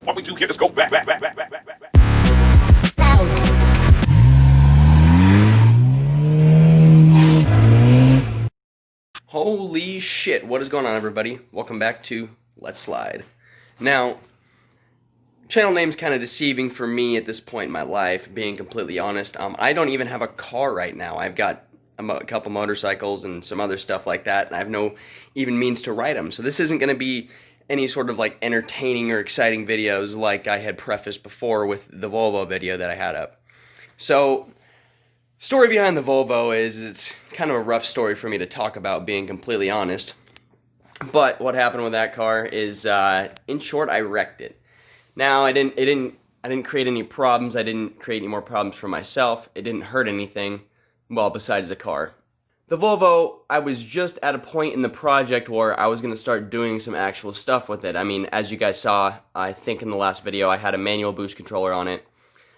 What we do here is go back. Holy shit, what is going on, everybody? Welcome back to Let's Slide. Now, channel name's kind of deceiving for me at this point in my life, being completely honest. I don't even have a car right now. I've got a couple motorcycles and some other stuff like that, and I have no even means to ride them. So this isn't going to be any sort of like entertaining or exciting videos like I had prefaced before with the Volvo video that I had up. So, story behind the Volvo is it's kind of a rough story for me to talk about, being completely honest. But what happened with that car is, in short, I wrecked it. Now, I didn't create any problems. I didn't create any more problems for myself. It didn't hurt anything, well, besides the car. The Volvo, I was just at a point in the project where I was going to start doing some actual stuff with it. I mean, as you guys saw, I think in the last video, I had a manual boost controller on it,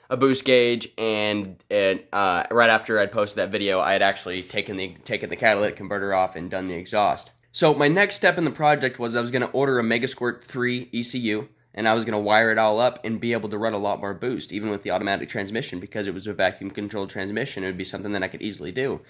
a boost gauge, and right after I'd posted that video, I had actually taken the catalytic converter off and done the exhaust. So my next step in the project was I was going to order a Megasquirt 3 ECU, and I was going to wire it all up and be able to run a lot more boost, even with the automatic transmission, because it was a vacuum-controlled transmission. It would be something that I could easily do.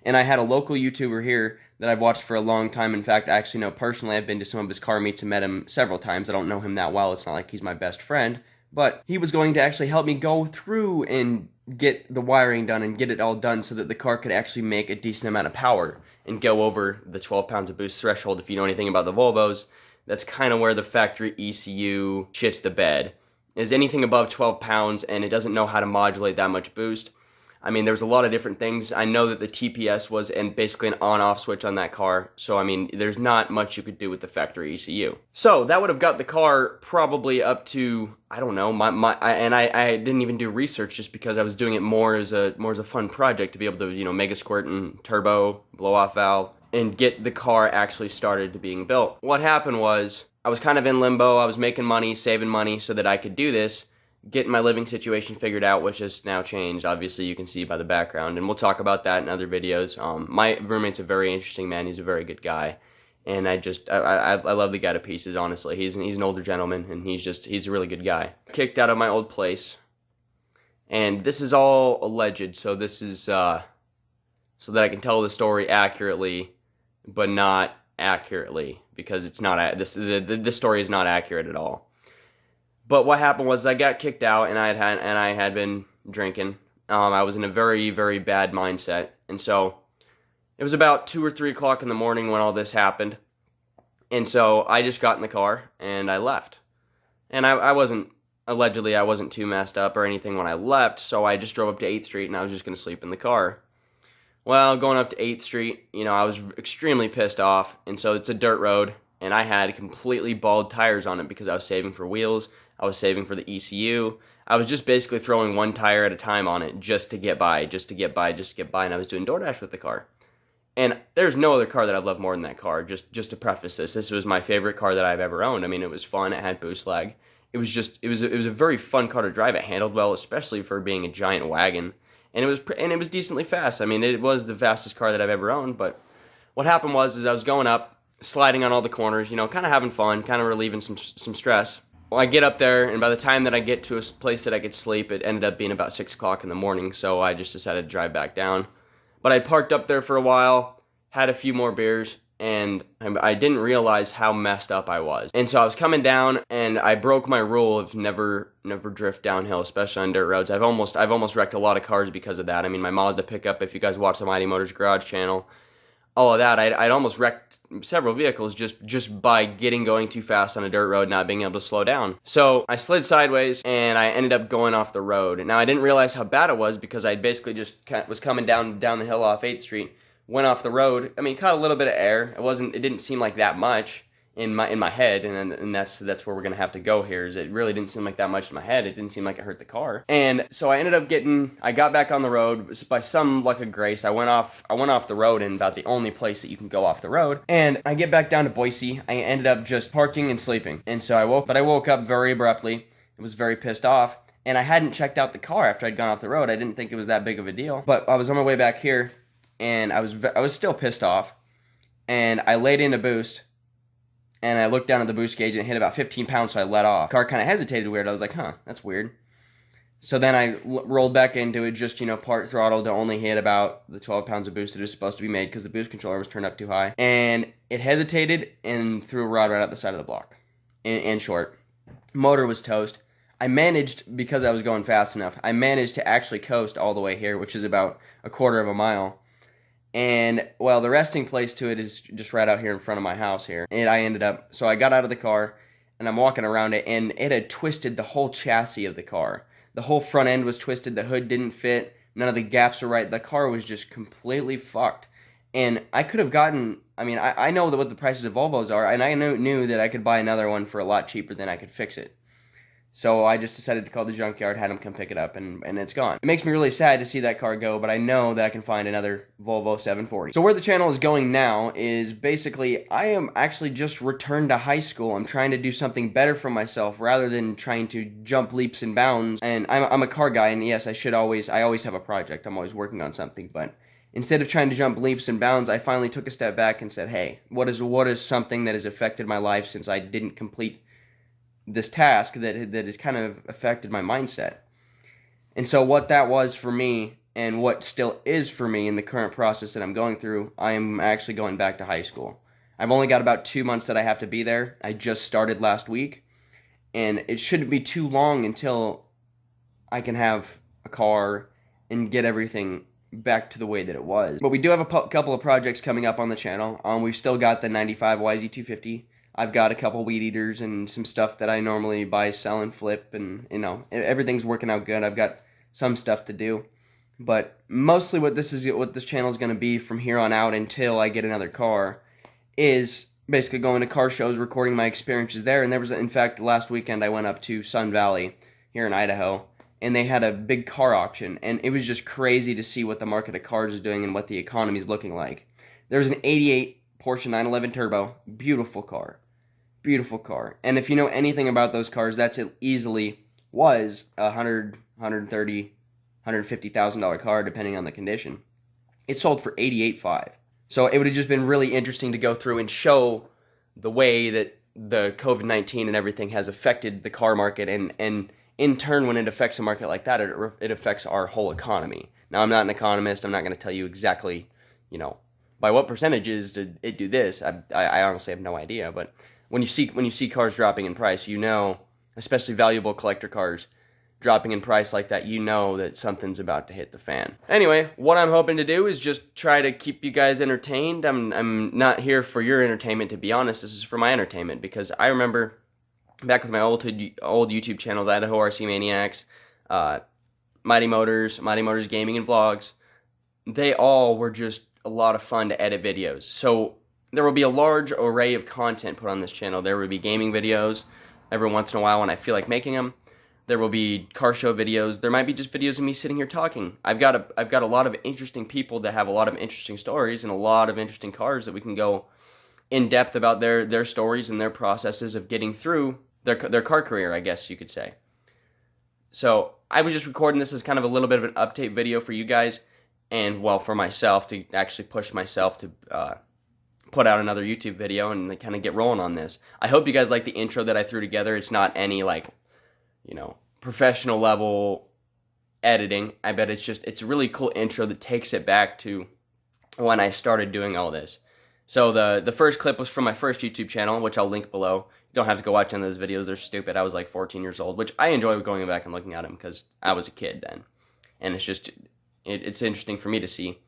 And I had a local YouTuber here that I've watched for a long time. In fact, I actually know personally. I've been to some of his car meets and met him several times. I don't know him that well. It's not like he's my best friend. But he was going to actually help me go through and get the wiring done and get it all done so that the car could actually make a decent amount of power and go over the 12 pounds of boost threshold. If you know anything about the Volvos, that's kind of where the factory ECU shits the bed. Is anything above 12 pounds and it doesn't know how to modulate that much boost. I mean, there's a lot of different things. I know that the TPS was basically an on-off switch on that car. So, I mean, there's not much you could do with the factory ECU. So, that would have got the car probably up to, I don't know, I didn't even do research just because I was doing it more as a fun project to be able to, you know, Megasquirt and turbo, blow-off valve, and get the car actually started to being built. What happened was, I was kind of in limbo. I was making money, saving money so that I could do this, getting my living situation figured out, which has now changed. Obviously, you can see by the background, and we'll talk about that in other videos. My roommate's a very interesting man. He's a very good guy, and I love the guy to pieces, honestly. He's an older gentleman, and he's a really good guy. Kicked out of my old place, and this is all alleged, so this is, so that I can tell the story accurately, but not accurately, because it's not, this story is not accurate at all. But what happened was I got kicked out, and I had been drinking. I was in a very, very bad mindset, and so it was about 2 or 3 o'clock in the morning when all this happened. And so I just got in the car and I left. And I wasn't too messed up or anything when I left, so I just drove up to 8th Street and I was just going to sleep in the car. Well, going up to 8th Street, you know, I was extremely pissed off, and so it's a dirt road, and I had completely bald tires on it because I was saving for wheels. I was saving for the ECU. I was just basically throwing one tire at a time on it just to get by, and I was doing DoorDash with the car. And there's no other car that I love more than that car. Just to preface this was my favorite car that I've ever owned. I mean, it was fun. It had boost lag. It was a very fun car to drive. It handled well, especially for being a giant wagon. And it was decently fast. I mean, it was the fastest car that I've ever owned. But what happened was I was going up, sliding on all the corners, you know, kind of having fun, kind of relieving some stress. Well, I get up there, and by the time that I get to a place that I could sleep, it ended up being about 6 o'clock in the morning, so I just decided to drive back down. But I parked up there for a while, had a few more beers, and I didn't realize how messed up I was. And so I was coming down, and I broke my rule of never drift downhill, especially on dirt roads. I've almost wrecked a lot of cars because of that. I mean, my Mazda pickup, if you guys watch the Mighty Motors Garage channel, all of that, I'd almost wrecked several vehicles just by going too fast on a dirt road, not being able to slow down. So I slid sideways, and I ended up going off the road. Now, I didn't realize how bad it was because I basically just was coming down the hill off 8th Street, went off the road. I mean, caught a little bit of air. It didn't seem like that much in my head, and that's where we're gonna have to go here. Is it really didn't seem like that much in my head. It didn't seem like it hurt the car, and so I got back on the road. By some luck of grace, I went off the road in about the only place that you can go off the road, and I get back down to Boise. I ended up just parking and sleeping, and so I woke up very abruptly. I was very pissed off, and I hadn't checked out the car after I'd gone off the road. I didn't think it was that big of a deal, but I was on my way back here, and I was still pissed off, and I laid in a boost. and I looked down at the boost gauge and it hit about 15 pounds, so I let off. The car kind of hesitated weird. I was like, huh, that's weird. So then I rolled back into it, just, part throttle to only hit about the 12 pounds of boost that is supposed to be made because the boost controller was turned up too high. And it hesitated and threw a rod right out the side of the block. In short, motor was toast. I managed, because I was going fast enough, I managed to actually coast all the way here, which is about a quarter of a mile. And, well, the resting place to it is just right out here in front of my house here. And so I got out of the car, and I'm walking around it, and it had twisted the whole chassis of the car. The whole front end was twisted, the hood didn't fit, none of the gaps were right, the car was just completely fucked. And I could have gotten, I know what the prices of Volvos are, and I knew that I could buy another one for a lot cheaper than I could fix it. So I just decided to call the junkyard, had them come pick it up, and it's gone. It makes me really sad to see that car go, but I know that I can find another Volvo 740. So where the channel is going now is basically, I am actually just returned to high school. I'm trying to do something better for myself rather than trying to jump leaps and bounds. And I'm a car guy, and yes, I always have a project. I'm always working on something, but instead of trying to jump leaps and bounds, I finally took a step back and said, hey, what is something that has affected my life since I didn't complete this task that has kind of affected my mindset? And so what that was for me, and what still is for me in the current process that I'm going through, I am actually going back to high school. I've only got about 2 months that I have to be there. I just started last week, and it shouldn't be too long until I can have a car and get everything back to the way that it was. But we do have a couple of projects coming up on the channel. We've still got the 95 YZ250. I've got a couple weed eaters and some stuff that I normally buy, sell, and flip, and everything's working out good. I've got some stuff to do, but mostly what this channel is going to be from here on out until I get another car is basically going to car shows, recording my experiences there. And there was, in fact, last weekend I went up to Sun Valley here in Idaho, and they had a big car auction, and it was just crazy to see what the market of cars is doing and what the economy is looking like. There was an 88 Porsche 911 Turbo, beautiful car. Beautiful car. And if you know anything about those cars, that's it easily was a $100,000, $130,000, $150,000 car, depending on the condition. It sold for $88,500. So it would have just been really interesting to go through and show the way that the COVID-19 and everything has affected the car market, and in turn, when it affects a market like that, it affects our whole economy. Now, I'm not an economist. I'm not going to tell you exactly, by what percentages did it do this. I honestly have no idea, but when you see cars dropping in price, especially valuable collector cars dropping in price like that, that something's about to hit the fan. Anyway, what I'm hoping to do is just try to keep you guys entertained. I'm not here for your entertainment, to be honest. This is for my entertainment, because I remember back with my old YouTube channels, Idaho RC Maniacs, Mighty Motors Gaming and Vlogs. They all were just a lot of fun to edit videos. So there will be a large array of content put on this channel. There will be gaming videos every once in a while when I feel like making them. There will be car show videos. There might be just videos of me sitting here talking. I've got a lot of interesting people that have a lot of interesting stories and a lot of interesting cars that we can go in depth about their stories and their processes of getting through their car career, I guess you could say. So I was just recording this as kind of a little bit of an update video for you guys, and well, for myself, to actually push myself to put out another YouTube video and kind of get rolling on this. I hope you guys like the intro that I threw together. It's not any professional level editing. I bet it's a really cool intro that takes it back to when I started doing all this. So the first clip was from my first YouTube channel, which I'll link below. You don't have to go watch any of those videos. They're stupid. I was like 14 years old, which I enjoy going back and looking at them because I was a kid then. And it's interesting for me to see.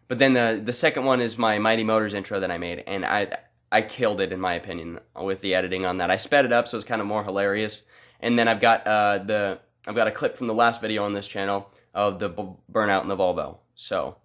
But then the second one is my Mighty Motors intro that I made, and I killed it in my opinion with the editing on that. I sped it up so it's kind of more hilarious. And then I've got a clip from the last video on this channel of the burnout in the Volvo. So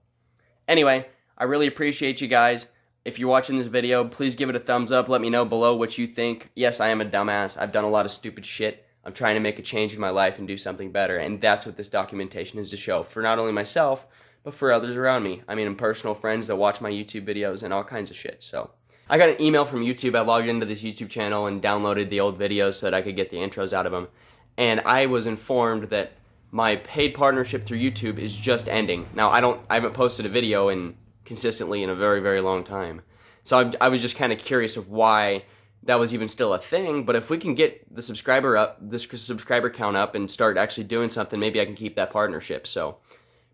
anyway, I really appreciate you guys. If you're watching this video, please give it a thumbs up. Let me know below what you think. Yes, I am a dumbass. I've done a lot of stupid shit. I'm trying to make a change in my life and do something better, and that's what this documentation is to show, for not only myself, but for others around me. I mean, personal friends that watch my YouTube videos and all kinds of shit. So I got an email from YouTube. I logged into this YouTube channel and downloaded the old videos so that I could get the intros out of them. And I was informed that my paid partnership through YouTube is just ending. Now, I haven't posted a video consistently in a very, very long time. So I was just kind of curious of why that was even still a thing. But if we can get the subscriber count up and start actually doing something, maybe I can keep that partnership. So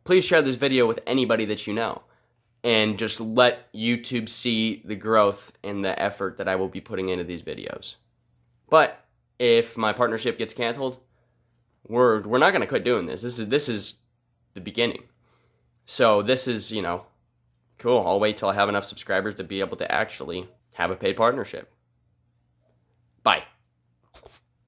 please share this video with anybody that you know, and just let YouTube see the growth and the effort that I will be putting into these videos. But if my partnership gets canceled, we're not going to quit doing this. This is the beginning. So this is, cool. I'll wait till I have enough subscribers to be able to actually have a paid partnership.